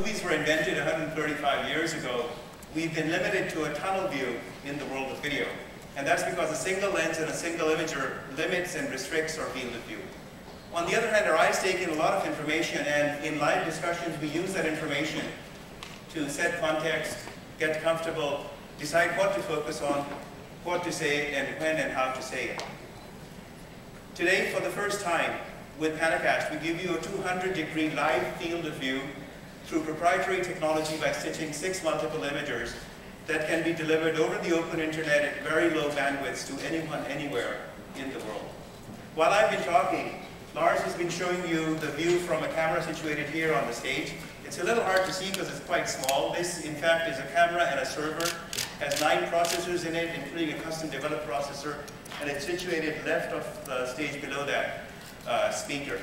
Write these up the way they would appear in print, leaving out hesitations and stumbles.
movies were invented 135 years ago, we've been limited to a tunnel view in the world of video. And that's because a single lens and a single imager limits and restricts our field of view. On the other hand, our eyes take in a lot of information, and in live discussions, we use that information to set context, get comfortable, decide what to focus on, what to say, and when and how to say it. Today, for the first time, with PanaCast, we give you a 200-degree live field of view through proprietary technology by stitching 6 multiple imagers that can be delivered over the open internet at very low bandwidths to anyone, anywhere in the world. While I've been talking, Lars has been showing you the view from a camera situated here on the stage. It's a little hard to see because it's quite small. This, in fact, is a camera and a server. It has 9 processors in it, including a custom-developed processor, and it's situated left of the stage below that speaker.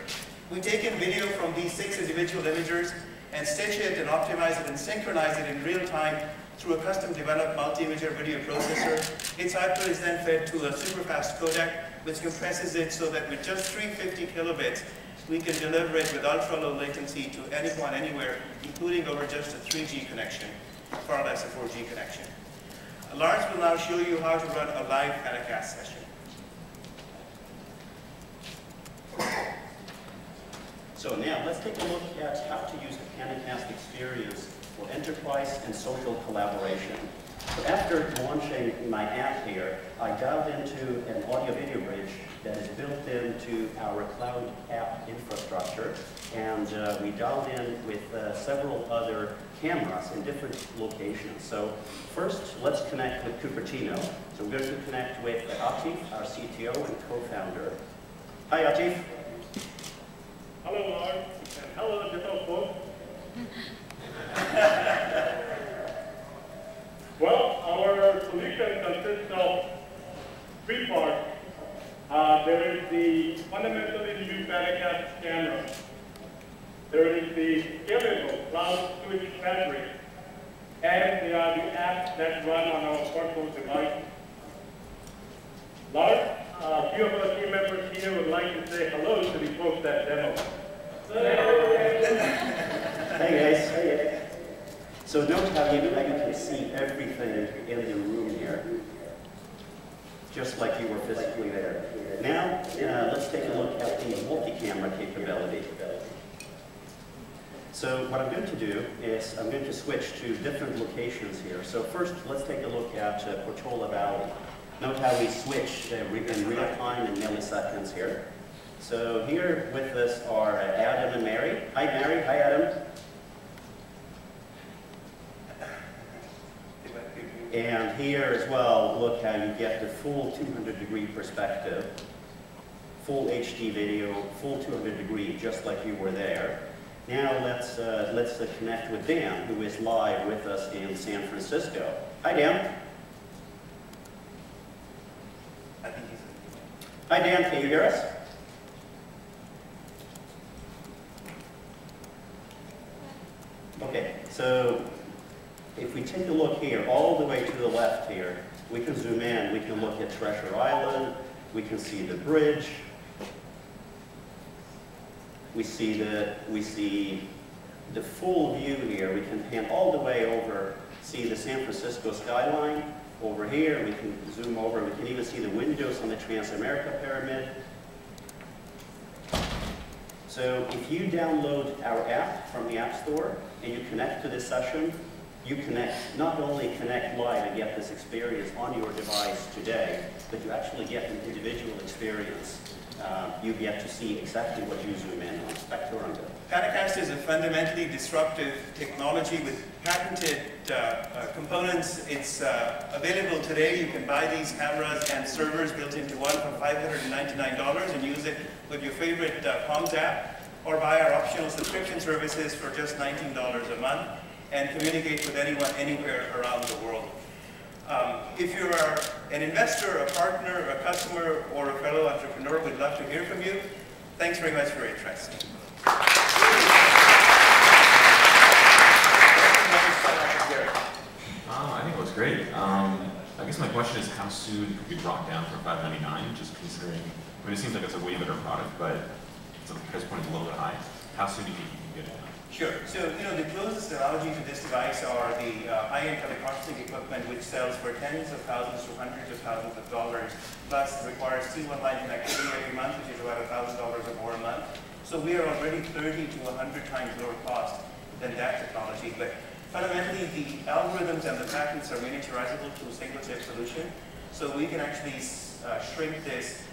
We've taken video from these 6 individual imagers and stitch it and optimize it and synchronize it in real time through a custom-developed multi-imager video processor. Its output is then fed to a super-fast codec, which compresses it so that with just 350 kilobits, we can deliver it with ultra-low latency to anyone, anywhere, including over just a 3G connection, far less a 4G connection. Lars will now show you how to run a live PanaCast session. So now let's take a look at how to use the PanaCast experience for enterprise and social collaboration. So after launching my app here, I dialed into an audio-video bridge that is built into our cloud app infrastructure, and we dialed in with several other cameras in different locations. So first, let's connect with Cupertino. So we're going to connect with Atif, our CTO and co-founder. Hi, Atif. Hello, Lars, and hello, digital folks. Well, our solution consists of 3 parts. There is the fundamentally new PanaCast camera. There is the scalable cloud switch fabric, and there are the apps that run on our smartphone device. Lars, a few of our team members here would like to say hello to the folks that demo. Hey guys. Hey. So note how you can see everything in the room here, just like you were physically there. Now, let's take a look at the multi-camera capability. So what I'm going to do is I'm going to switch to different locations here. So first, let's take a look at Portola Valley. Note how we switch in real time in milliseconds here. So here with us are Adam and Mary. Hi Mary, hi Adam. And here as well, look how you get the full 200-degree perspective, full HD video, full 200-degree, just like you were there. Now let's connect with Dan, who is live with us in San Francisco. Hi Dan. Hi Dan, can you hear us? Okay, so if we take a look here, all the way to the left here, we can zoom in, we can look at Treasure Island, we can see the bridge, we see the full view here. We can pan all the way over, see the San Francisco skyline. Over here, we can zoom over, we can even see the windows on the Transamerica Pyramid. So if you download our app from the App Store and you connect to this session, you not only connect live and get this experience on your device today, but you actually get an individual experience. You get to see exactly what you zoom in on. Back to Aurangzeb. PanaCast is a fundamentally disruptive technology with patented components. It's available today. You can buy these cameras and servers built into one for $599 and use it with your favorite Palms app, or buy our optional subscription services for just $19 a month and communicate with anyone, anywhere around the world. If you are an investor, a partner, a customer, or a fellow entrepreneur, we'd love to hear from you. Thanks very much for your interest. I think it was great. I guess my question is, how soon could we drop down from $599? Just considering, I mean, it seems like it's a way better product, but the price point is a little bit high. How soon do you think you can get it down? Sure. So, the closest analogy to this device are the high-end teleconferencing equipment, which sells for tens of thousands to hundreds of thousands of dollars, plus requires T1 line connectivity every month, which is about $1,000 or more a month. So we are already 30 to 100 times lower cost than that technology. But fundamentally, the algorithms and the patents are miniaturizable to a single-chip solution. So we can actually shrink this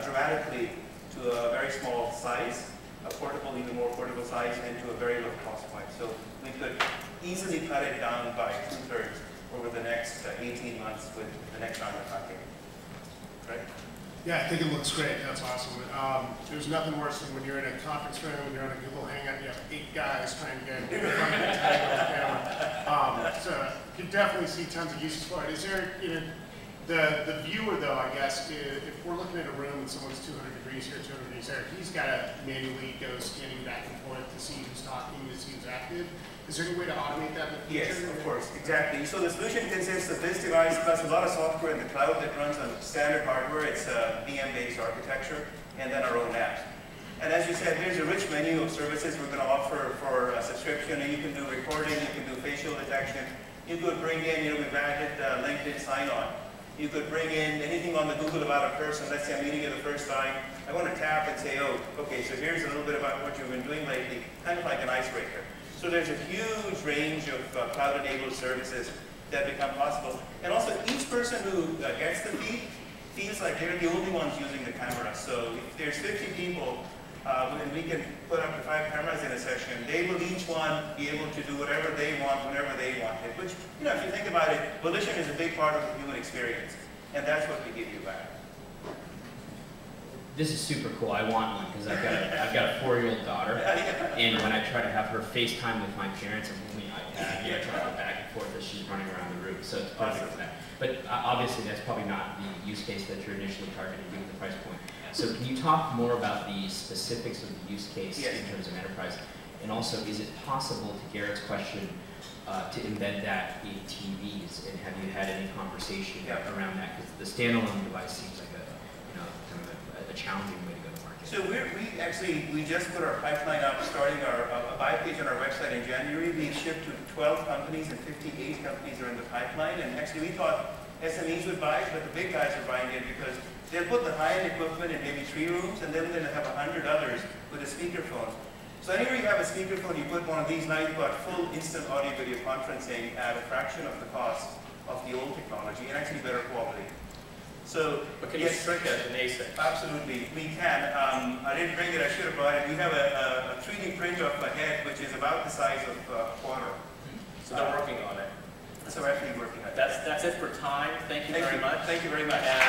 dramatically to a very small size, a portable, even more portable size, into a very low cost point. So we could easily cut it down by 2/3 over the next 18 months with the next round of hacking. Right? Yeah, I think it looks great. That's awesome. There's nothing worse than when you're in a conference room, when you're on a Google Hangout, you have 8 guys trying to get in front of the camera. So you can definitely see tons of uses for it. Is there, the viewer though, I guess, if we're looking at a room and someone's 200 degrees here, 200 degrees there, he's got to manually go scanning back and forth to see who's talking, to see who's active. Is there any way to automate that in the future? Yes, of course, exactly. So the solution consists of this device plus a lot of software in the cloud that runs on standard hardware. It's a VM-based architecture, and then our own apps. And as you said, there's a rich menu of services we're going to offer for a subscription, and you can do recording, you can do facial detection, you could bring in, we've added LinkedIn sign-on. You could bring in anything on the Google about a person. Let's say I'm meeting you the first time. I want to tap and say, oh, okay, so here's a little bit about what you've been doing lately, kind of like an icebreaker. So there's a huge range of cloud-enabled services that become possible. And also, each person who gets the feed feels like they're the only ones using the camera. So if there's 50 people, and we can put up to 5 cameras in a session, they will each one be able to do whatever they want, whenever they want it. Which, if you think about it, volition is a big part of the human experience. And that's what we give you back. This is super cool. I want one because I've got a 4-year-old daughter, and when I try to have her FaceTime with my parents, I'm holding the iPad, trying to go back and forth as she's running around the room. So it's perfect for that. But obviously, that's probably not the use case that you're initially targeting, given the price point. So can you talk more about the specifics of the use case in terms of enterprise? And also, is it possible, to Garrett's question, to embed that in TVs? And have you had any conversation around that? Because the standalone device seems like kind of a challenging way to go to market. So we just put our pipeline up, starting a buy page on our website in January. We've shipped to 12 companies and 58 companies are in the pipeline. And actually, we thought SMEs would buy it, but the big guys are buying it because they'll put the high-end equipment in maybe 3 rooms, and then they'll have 100 others with a speakerphone. So anywhere you have a speakerphone, you put one of these, now you've got full instant audio video conferencing at a fraction of the cost of the old technology, and actually better quality. So, but can you shrink it as an ASIC? Absolutely, we can. I didn't bring it, I should have brought it. We have a 3D print of a head, which is about the size of a quarter. So they're working on it. So we're actually working on it. That's it for time. Thank you very much. Thank you very much. And,